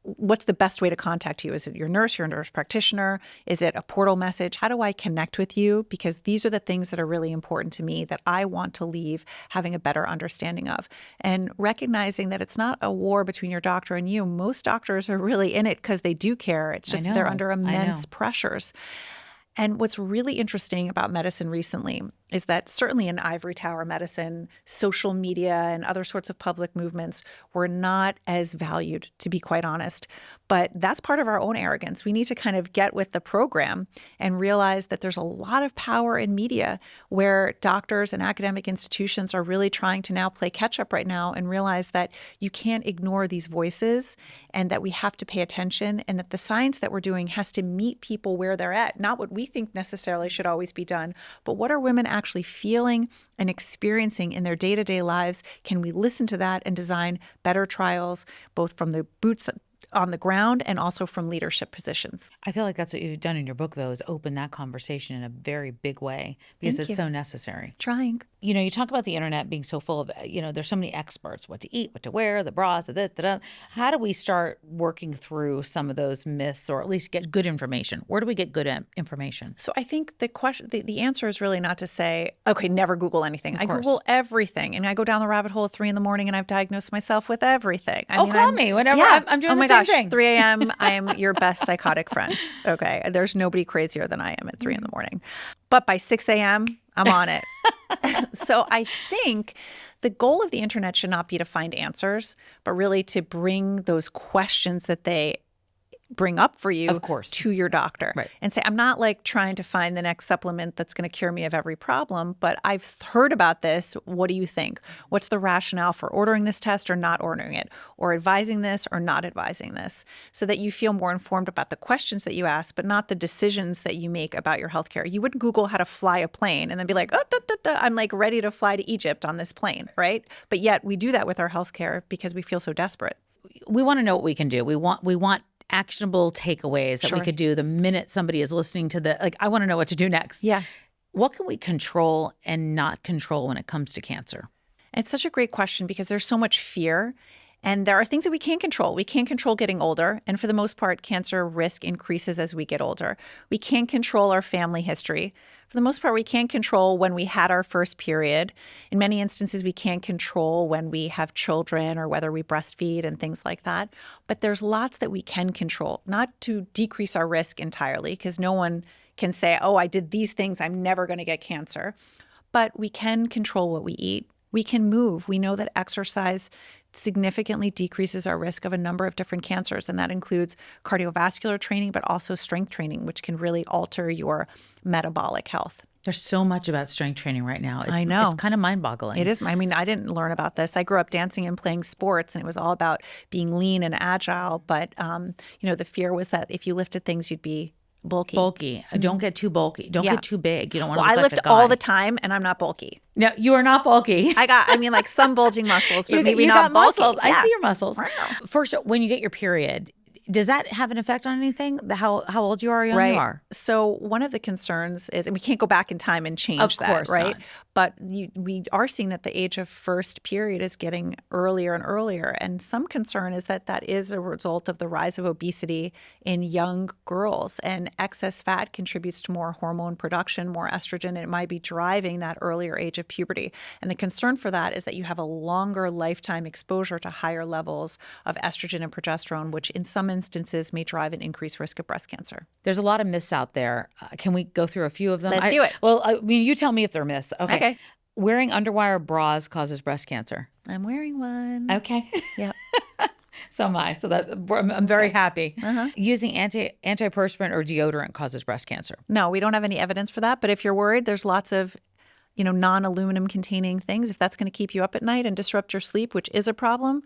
what's the best way to contact you? Is it your nurse practitioner? Is it a portal message? How do I connect with you? Because these are the things that are really important to me that I want to leave having a better understanding of. And recognizing that it's not a war between your doctor and you. Most doctors are really in it because they do care. It's just they're under immense pressures. And what's really interesting about medicine recently is that certainly in ivory tower medicine, social media and other sorts of public movements were not as valued, to be quite honest. But that's part of our own arrogance. We need to kind of get with the program and realize that there's a lot of power in media where doctors and academic institutions are really trying to now play catch up right now and realize that you can't ignore these voices and that we have to pay attention and that the science that we're doing has to meet people where they're at, not what we think necessarily should always be done, but what are women actually feeling and experiencing in their day-to-day lives? Can we listen to that and design better trials, both from the boots on the ground and also from leadership positions? I feel like that's what you've done in your book, though, is open that conversation in a very big way because it's so necessary. Trying. You talk about the internet being so full of, there's so many experts, what to eat, what to wear, the bras, the this, da. How do we start working through some of those myths or at least get good information? Where do we get good information? So I think the answer is really not to say, okay, never Google anything. I course. Google everything and I go down the rabbit hole at 3 a.m. and I've diagnosed myself with everything. Call me whenever I'm doing the same thing. 3 a.m. I am your best psychotic friend. Okay. There's nobody crazier than I am at 3 a.m. But by 6 a.m., I'm on it. So I think the goal of the internet should not be to find answers, but really to bring those questions that they bring up for you, of course, to your doctor. Right. And say, I'm not trying to find the next supplement that's going to cure me of every problem, but I've heard about this. What do you think? What's the rationale for ordering this test or not ordering it, or advising this or not advising this, so that you feel more informed about the questions that you ask, but not the decisions that you make about your healthcare. You wouldn't Google how to fly a plane and then be like, I'm ready to fly to Egypt on this plane, right? But yet we do that with our healthcare because we feel so desperate. We want to know what we can do. We want actionable takeaways that we could do the minute somebody is listening to I want to know what to do next. Yeah. What can we control and not control when it comes to cancer? It's such a great question because there's so much fear. And there are things that we can't control. We can't control getting older. And for the most part, cancer risk increases as we get older. We can't control our family history. For the most part, we can't control when we had our first period. In many instances, we can't control when we have children or whether we breastfeed and things like that. But there's lots that we can control, not to decrease our risk entirely, because no one can say, oh, I did these things, I'm never going to get cancer. But we can control what we eat. We can move. We know that exercise significantly decreases our risk of a number of different cancers, and that includes cardiovascular training, but also strength training, which can really alter your metabolic health. There's so much about strength training right now. I know. It's kind of mind-boggling. It is. I mean, I didn't learn about this. I grew up dancing and playing sports, and it was all about being lean and agile. But, the fear was that if you lifted things, you'd be bulky. Don't get too bulky. Don't get too big. You don't want to look I like lift a guy. all the time, and I'm not bulky. No, you are not bulky. Like some bulging muscles, but maybe you not got bulky. muscles. Yeah. I see your muscles. First, when you get your period, does that have an effect on anything? How old you are or young you are? So one of the concerns is, and we can't go back in time and change that, course right? not. But we are seeing that the age of first period is getting earlier and earlier. And some concern is that that is a result of the rise of obesity in young girls. And excess fat contributes to more hormone production, more estrogen, and it might be driving that earlier age of puberty. And the concern for that is that you have a longer lifetime exposure to higher levels of estrogen and progesterone, which in some instances may drive an increased risk of breast cancer. There's a lot of myths out there. Can we go through a few of them? Let's do it. Well, I mean, you tell me if they're myths. Okay. Wearing underwire bras causes breast cancer. I'm wearing one. Okay. Yep. So am I. So that I'm very happy. Using antiperspirant or deodorant causes breast cancer. No, we don't have any evidence for that. But if you're worried, there's lots of non-aluminum containing things. If that's going to keep you up at night and disrupt your sleep, which is a problem,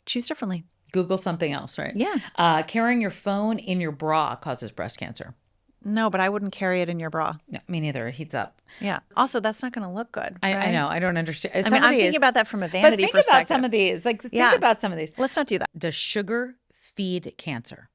choose differently. Google something else, right? Yeah. Carrying your phone in your bra causes breast cancer. No, but I wouldn't carry it in your bra. No, me neither. It heats up. Yeah. Also, that's not going to look good. Right? I know. I don't understand. I'm thinking about that from a vanity think perspective. about some of these. Think about some of these. Let's not do that. Does sugar feed cancer?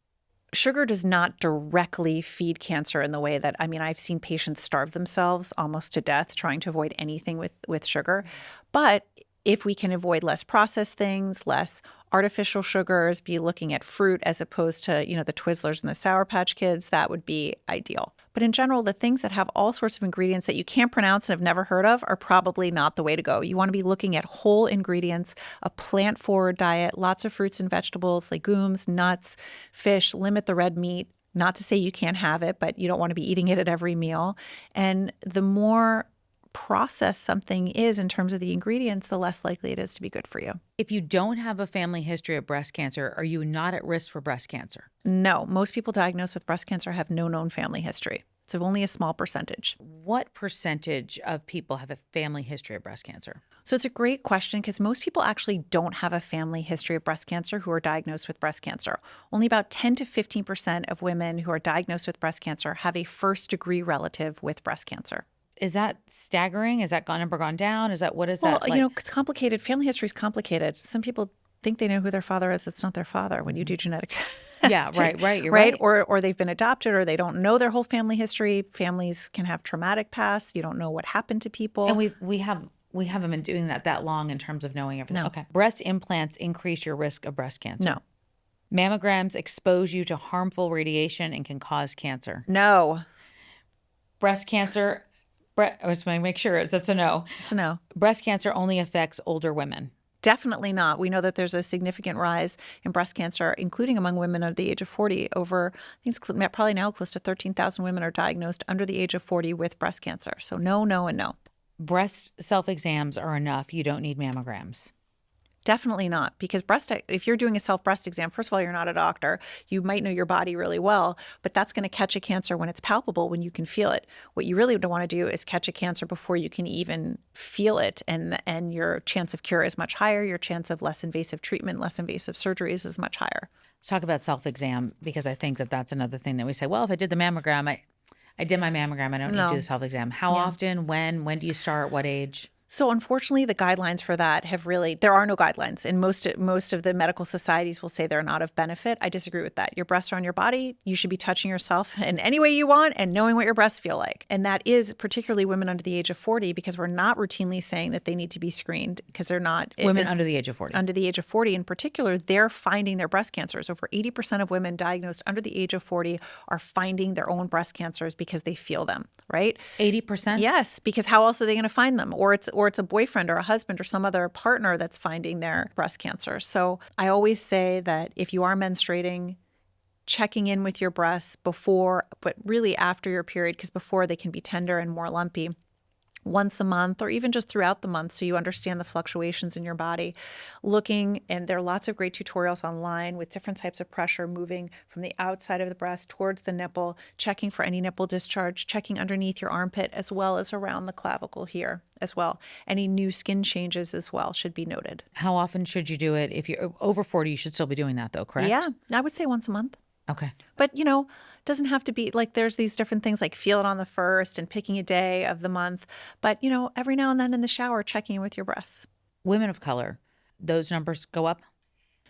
Sugar does not directly feed cancer in the way that, I've seen patients starve themselves almost to death trying to avoid anything with sugar. But if we can avoid less processed things, less artificial sugars, be looking at fruit as opposed to, the Twizzlers and the Sour Patch Kids, that would be ideal. But in general, the things that have all sorts of ingredients that you can't pronounce and have never heard of are probably not the way to go. You want to be looking at whole ingredients, a plant-forward diet, lots of fruits and vegetables, legumes, nuts, fish, limit the red meat. Not to say you can't have it, but you don't want to be eating it at every meal. And the more processed something is in terms of the ingredients, the less likely it is to be good for you. If you don't have a family history of breast cancer, are you not at risk for breast cancer? No, most people diagnosed with breast cancer have no known family history. So only a small percentage. What percentage of people have a family history of breast cancer? So it's a great question because most people actually don't have a family history of breast cancer who are diagnosed with breast cancer. Only about 10 to 15% of women who are diagnosed with breast cancer have a first-degree relative with breast cancer. Is that staggering? Is that number gone down? What is that? Well, it's complicated. Family history is complicated. Some people think they know who their father is. It's not their father when you do genetic testing. Yeah, right. You're right. Or they've been adopted or they don't know their whole family history. Families can have traumatic pasts. You don't know what happened to people. And we haven't been doing that long in terms of knowing everything. No. Okay. Breast implants increase your risk of breast cancer. No. Mammograms expose you to harmful radiation and can cause cancer. No. Breast cancer... I was going to make sure it's a no. It's a no. Breast cancer only affects older women. Definitely not. We know that there's a significant rise in breast cancer, including among women under the age of 40. I think it's probably now close to 13,000 women are diagnosed under the age of 40 with breast cancer. So no, no, and no. Breast self-exams are enough. You don't need mammograms. Definitely not, because if you're doing a self-breast exam, first of all, you're not a doctor. You might know your body really well, but that's going to catch a cancer when it's palpable, when you can feel it. What you really want to do is catch a cancer before you can even feel it, and your chance of cure is much higher. Your chance of less invasive treatment, less invasive surgeries is much higher. Let's talk about self-exam, because I think that's another thing that we say, well, if I did the mammogram, I did my mammogram, I don't need to do the self-exam. How often, when do you start, what age? So unfortunately, the guidelines for that there are no guidelines. And most of the medical societies will say they're not of benefit. I disagree with that. Your breasts are on your body. You should be touching yourself in any way you want and knowing what your breasts feel like. And that is particularly women under the age of 40, because we're not routinely saying that they need to be screened, because they're not. Women under the age of 40. Under the age of 40 in particular, they're finding their breast cancers. Over 80% of women diagnosed under the age of 40 are finding their own breast cancers because they feel them, right? 80%? Yes, because how else are they going to find them? Or it's a boyfriend or a husband or some other partner that's finding their breast cancer. So I always say that if you are menstruating, checking in with your breasts before, but really after your period, because before they can be tender and more lumpy, once a month or even just throughout the month so you understand the fluctuations in your body. Looking, and there are lots of great tutorials online with different types of pressure moving from the outside of the breast towards the nipple, checking for any nipple discharge, checking underneath your armpit as well as around the clavicle here as well. Any new skin changes as well should be noted. How often should you do it? If you're over 40, you should still be doing that though, correct? Yeah, I would say once a month. Okay. But, doesn't have to be like there's these different things like feel it on the first and picking a day of the month. But, every now and then in the shower, checking in with your breasts. Women of color, those numbers go up?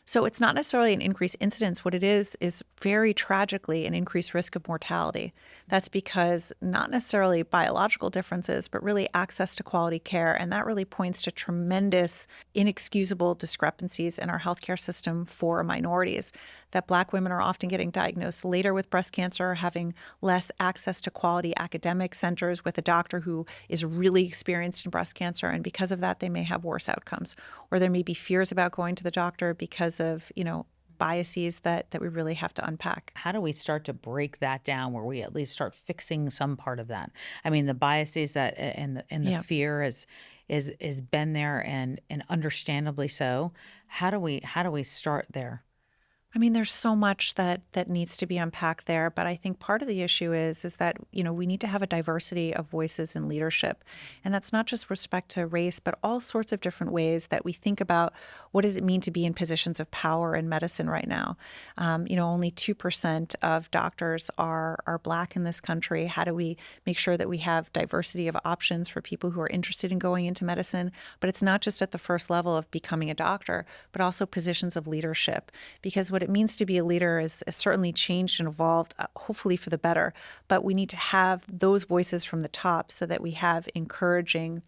So it's not necessarily an increased incidence. What it is very tragically an increased risk of mortality. That's because not necessarily biological differences, but really access to quality care. And that really points to tremendous, inexcusable discrepancies in our healthcare system for minorities. That Black women are often getting diagnosed later with breast cancer, having less access to quality academic centers with a doctor who is really experienced in breast cancer. And because of that, they may have worse outcomes. Or there may be fears about going to the doctor because of, biases that we really have to unpack. How do we start to break that down where we at least start fixing some part of that? I mean, the biases that and the fear is been there and understandably so. How do we start there? I mean, there's so much that needs to be unpacked there, but I think part of the issue is that, we need to have a diversity of voices in leadership. And that's not just respect to race, but all sorts of different ways that we think about what does it mean to be in positions of power in medicine right now. Only 2% of doctors are Black in this country. How do we make sure that we have diversity of options for people who are interested in going into medicine? But it's not just at the first level of becoming a doctor, but also positions of leadership. Because what it means to be a leader is certainly changed and evolved, hopefully for the better. But we need to have those voices from the top so that we have encouraging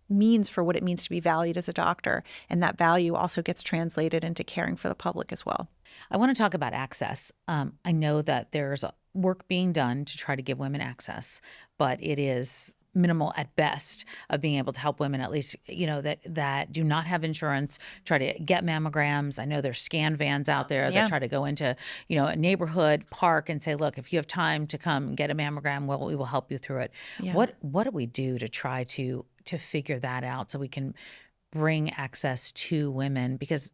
means for what it means to be valued as a doctor. And that value also gets translated into caring for the public as well. I want to talk about access. I know that there's work being done to try to give women access, but it is minimal at best of being able to help women, at least, that do not have insurance, try to get mammograms. I know there's scan vans out there that try to go into, a neighborhood park and say, look, if you have time to come get a mammogram, we will help you through it. Yeah. What do we do to try to figure that out so we can bring access to women? Because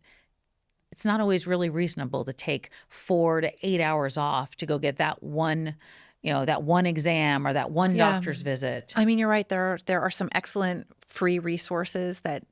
it's not always really reasonable to take 4 to 8 hours off to go get that one exam or that one doctor's visit. I mean, you're right. There are some excellent free resources that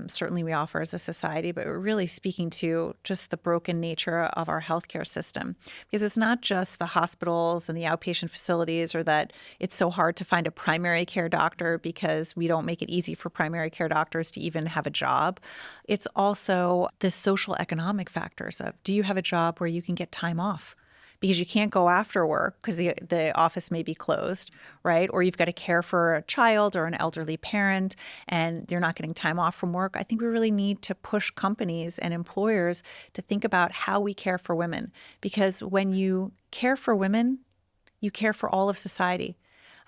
certainly we offer as a society, but we're really speaking to just the broken nature of our healthcare system. Because it's not just the hospitals and the outpatient facilities, or that it's so hard to find a primary care doctor because we don't make it easy for primary care doctors to even have a job. It's also the social economic factors of, do you have a job where you can get time off? Because you can't go after work because the office may be closed, right? Or you've got to care for a child or an elderly parent and you're not getting time off from work. I think we really need to push companies and employers to think about how we care for women. Because when you care for women, you care for all of society.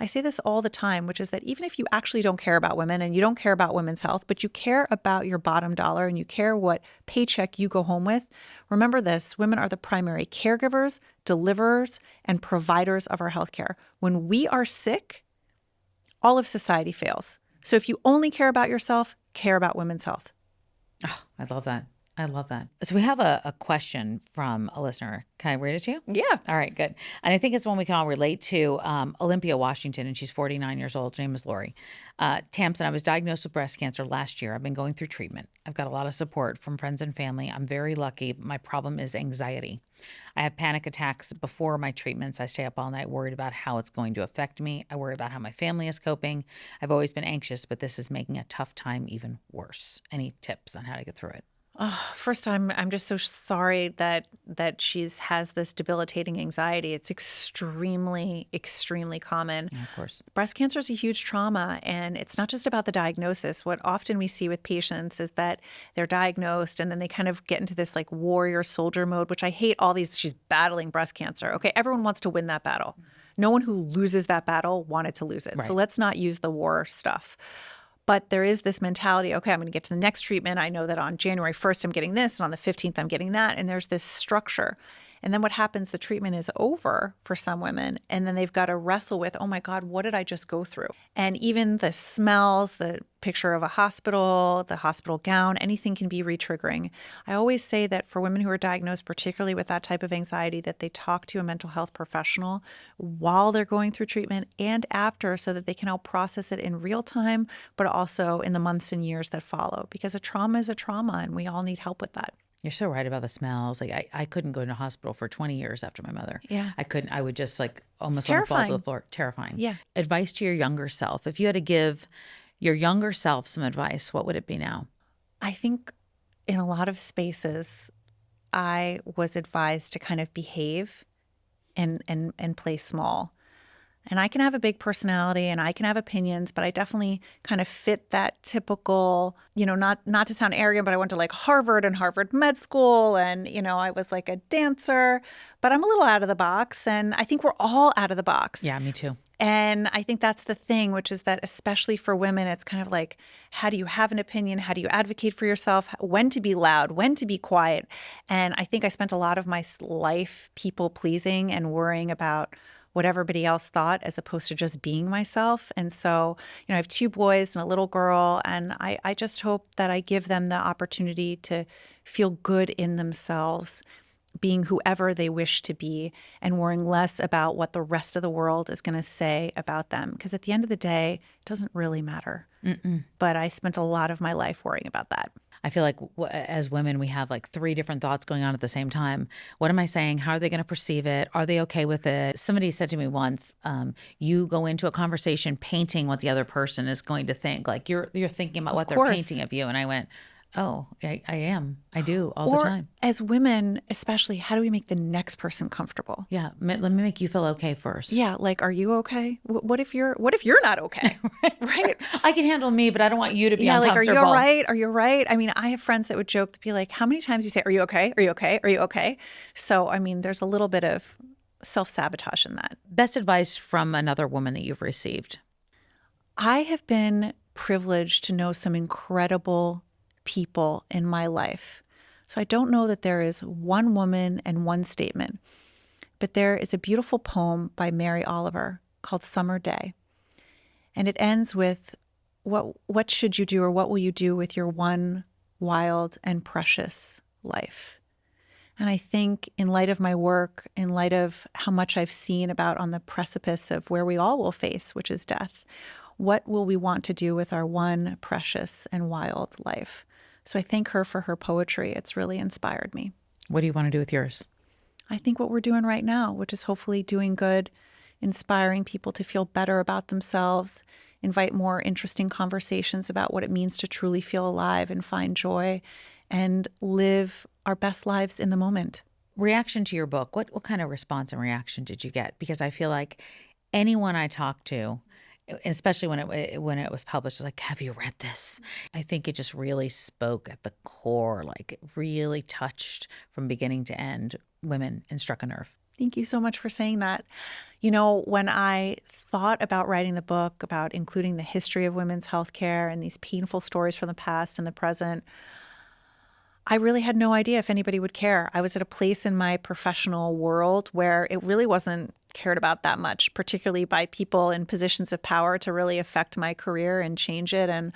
I say this all the time, which is that even if you actually don't care about women and you don't care about women's health, but you care about your bottom dollar and you care what paycheck you go home with, remember this: women are the primary caregivers, deliverers, and providers of our healthcare. When we are sick, all of society fails. So if you only care about yourself, care about women's health. Oh, I love that. I love that. So we have a question from a listener. Can I read it to you? Yeah. All right, good. And I think it's one we can all relate to. Olympia, Washington, and she's 49 years old. Her name is Lori. Tamsen, I was diagnosed with breast cancer last year. I've been going through treatment. I've got a lot of support from friends and family. I'm very lucky. My problem is anxiety. I have panic attacks before my treatments. I stay up all night worried about how it's going to affect me. I worry about how my family is coping. I've always been anxious, but this is making a tough time even worse. Any tips on how to get through it? First, I'm just so sorry that she has this debilitating anxiety. It's extremely, extremely common. Yeah, of course. Breast cancer is a huge trauma, and it's not just about the diagnosis. What often we see with patients is that they're diagnosed and then they kind of get into this like warrior soldier mode, which I hate all these. She's battling breast cancer. Okay, everyone wants to win that battle. No one who loses that battle wanted to lose it. Right. So let's not use the war stuff. But there is this mentality, okay, I'm going to get to the next treatment. I know that on January 1st, I'm getting this, and on the 15th, I'm getting that. And there's this structure. And then what happens, the treatment is over for some women, and then they've got to wrestle with, oh my God, what did I just go through? And even the smells, the picture of a hospital, the hospital gown, anything can be re-triggering. I always say that for women who are diagnosed, particularly with that type of anxiety, that they talk to a mental health professional while they're going through treatment and after, so that they can help process it in real time, but also in the months and years that follow. Because a trauma is a trauma, and we all need help with that. You're so right about the smells. Like I couldn't go to hospital for 20 years after my mother. Yeah. I couldn't. I would just like almost It's want to fall to the terrifying. floor. Terrifying. Yeah. Advice to your younger self. If you had to give your younger self some advice, what would it be now? I think in a lot of spaces, I was advised to kind of behave and play small. And I can have a big personality and I can have opinions, but I definitely kind of fit that typical, not to sound arrogant, but I went to like Harvard and Harvard Med School, and, I was like a dancer, but I'm a little out of the box. And I think we're all out of the box. Yeah, me too. And I think that's the thing, which is that especially for women, it's kind of like, how do you have an opinion? How do you advocate for yourself? When to be loud, when to be quiet. And I think I spent a lot of my life people pleasing and worrying about what everybody else thought, as opposed to just being myself. And so, I have 2 boys and a little girl, and I just hope that I give them the opportunity to feel good in themselves, being whoever they wish to be, and worrying less about what the rest of the world is going to say about them. Because at the end of the day, it doesn't really matter. But I spent a lot of my life worrying about that. I feel like as women, we have like 3 different thoughts going on at the same time. What am I saying? How are they going to perceive it? Are they okay with it? Somebody said to me once, you go into a conversation painting what the other person is going to think. Like you're thinking about what they're painting of you. And I went, oh, I am. I do all the time. As women, especially, how do we make the next person comfortable? Yeah. Let me make you feel okay first. Yeah. Like, are you okay? What if you're not okay? Right. I can handle me, but I don't want you to be Like, uncomfortable. are you all right? Are you all right? I mean, I have friends that would joke to be like, how many times you say, are you okay? Are you okay? Are you okay? So, I mean, there's a little bit of self-sabotage in that. Best advice from another woman that you've received? I have been privileged to know some incredible people in my life. So I don't know that there is one woman and one statement, but there is a beautiful poem by Mary Oliver called Summer Day. And it ends with, what should you do, or what will you do with your one wild and precious life? And I think in light of my work, in light of how much I've seen about on the precipice of where we all will face, which is death, what will we want to do with our one precious and wild life? So I thank her for her poetry. It's really inspired me. What do you want to do with yours? I think what we're doing right now, which is hopefully doing good, inspiring people to feel better about themselves, invite more interesting conversations about what it means to truly feel alive and find joy, and live our best lives in the moment. Reaction to your book. What kind of response and reaction did you get? Because I feel like anyone I talked to, especially when it was published, was like, have you read this? I think it just really spoke at the core, like it really touched from beginning to end women and struck a nerve. Thank you so much for saying that. When I thought about writing the book, about including the history of women's healthcare and these painful stories from the past and the present, I really had no idea if anybody would care. I was at a place in my professional world where it really wasn't cared about that much, particularly by people in positions of power to really affect my career and change it. And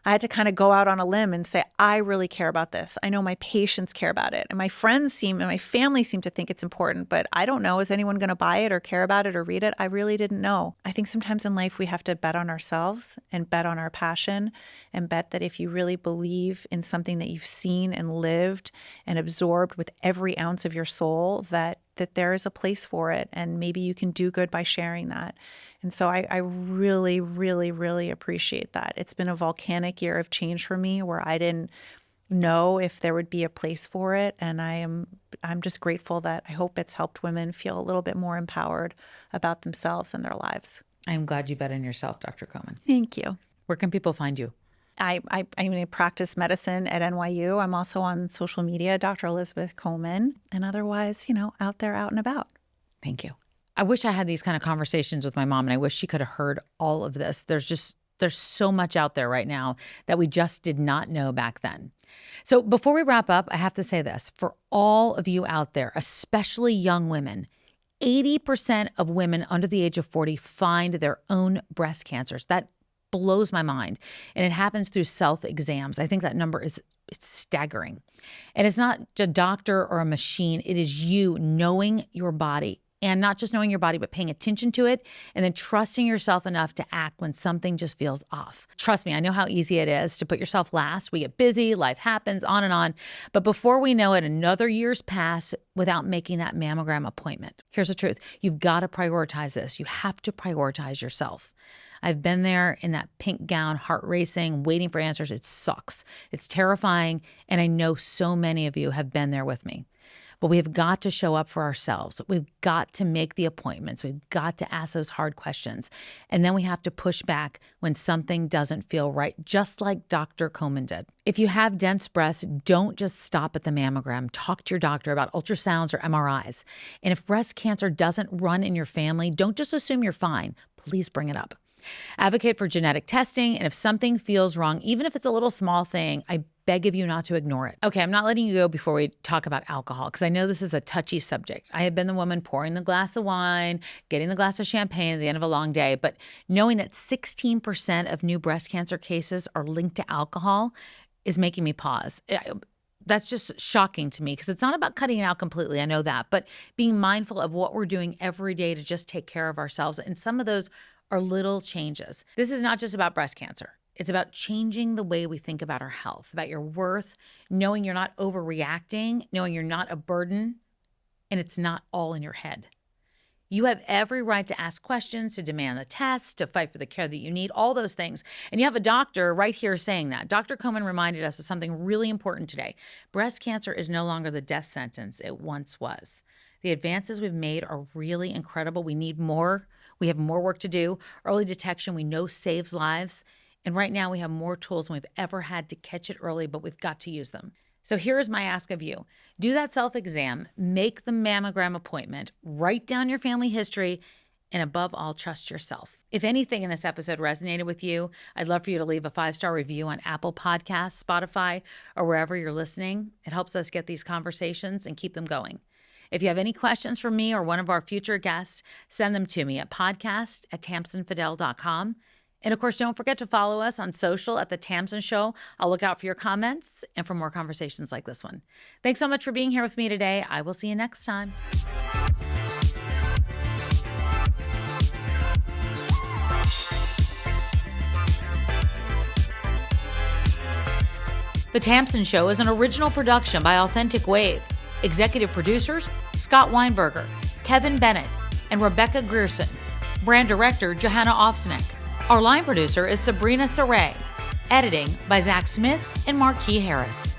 I had to kind of go out on a limb and say, I really care about this. I know my patients care about it. And my friends and my family seem to think it's important, but I don't know. Is anyone going to buy it or care about it or read it? I really didn't know. I think sometimes in life we have to bet on ourselves and bet on our passion and bet that if you really believe in something that you've seen and lived and absorbed with every ounce of your soul, that there is a place for it. And maybe you can do good by sharing that. And so I really, really, really appreciate that. It's been a volcanic year of change for me where I didn't know if there would be a place for it. And I'm just grateful that I hope it's helped women feel a little bit more empowered about themselves and their lives. I'm glad you bet on yourself, Dr. Comen. Thank you. Where can people find you? I practice medicine at NYU. I'm also on social media, Dr. Elizabeth Comen, and otherwise, out there, out and about. Thank you. I wish I had these kind of conversations with my mom, and I wish she could have heard all of this. There's There's so much out there right now that we just did not know back then. So before we wrap up, I have to say this. For all of you out there, especially young women, 80% of women under the age of 40 find their own breast cancers. That blows my mind. And it happens through self-exams. I think that number it's staggering. And it's not a doctor or a machine. It is you knowing your body. And not just knowing your body, but paying attention to it and then trusting yourself enough to act when something just feels off. Trust me, I know how easy it is to put yourself last. We get busy, life happens, on and on. But before we know it, another year's pass without making that mammogram appointment. Here's the truth. You've got to prioritize this. You have to prioritize yourself. I've been there in that pink gown, heart racing, waiting for answers. It sucks. It's terrifying. And I know so many of you have been there with me. But we have got to show up for ourselves. We've got to make the appointments. We've got to ask those hard questions. And then we have to push back when something doesn't feel right, just like Dr. Comen did. If you have dense breasts, don't just stop at the mammogram. Talk to your doctor about ultrasounds or MRIs. And if breast cancer doesn't run in your family, don't just assume you're fine. Please bring it up. Advocate for genetic testing, and if something feels wrong, even if it's a little small thing, I beg of you not to ignore it. Okay, I'm not letting you go before we talk about alcohol, because I know this is a touchy subject. I have been the woman pouring the glass of wine, getting the glass of champagne at the end of a long day, but knowing that 16% of new breast cancer cases are linked to alcohol is making me pause. That's just shocking to me, because it's not about cutting it out completely. I know that, but being mindful of what we're doing every day to just take care of ourselves. And some of those are little changes. This is not just about breast cancer. It's about changing the way we think about our health, about your worth, knowing you're not overreacting, knowing you're not a burden, and it's not all in your head. You have every right to ask questions, to demand a test, to fight for the care that you need, all those things. And you have a doctor right here saying that. Dr. Comen reminded us of something really important today. Breast cancer is no longer the death sentence it once was. The advances we've made are really incredible. We need more. We have more work to do. Early detection, we know, saves lives. And right now we have more tools than we've ever had to catch it early, but we've got to use them. So here is my ask of you. Do that self-exam, make the mammogram appointment, write down your family history, and above all, trust yourself. If anything in this episode resonated with you, I'd love for you to leave a 5-star review on Apple Podcasts, Spotify, or wherever you're listening. It helps us get these conversations and keep them going. If you have any questions for me or one of our future guests, send them to me at podcast@tamsenfadal.com. And of course, don't forget to follow us on social at The Tamsen Show. I'll look out for your comments and for more conversations like this one. Thanks so much for being here with me today. I will see you next time. The Tamsen Show is an original production by Authentic Wave. Executive producers, Scott Weinberger, Kevin Bennett, and Rebecca Grierson. Brand director, Johanna Ofsnick. Our line producer is Sabrina Saray. Editing by Zach Smith and Marquis Harris.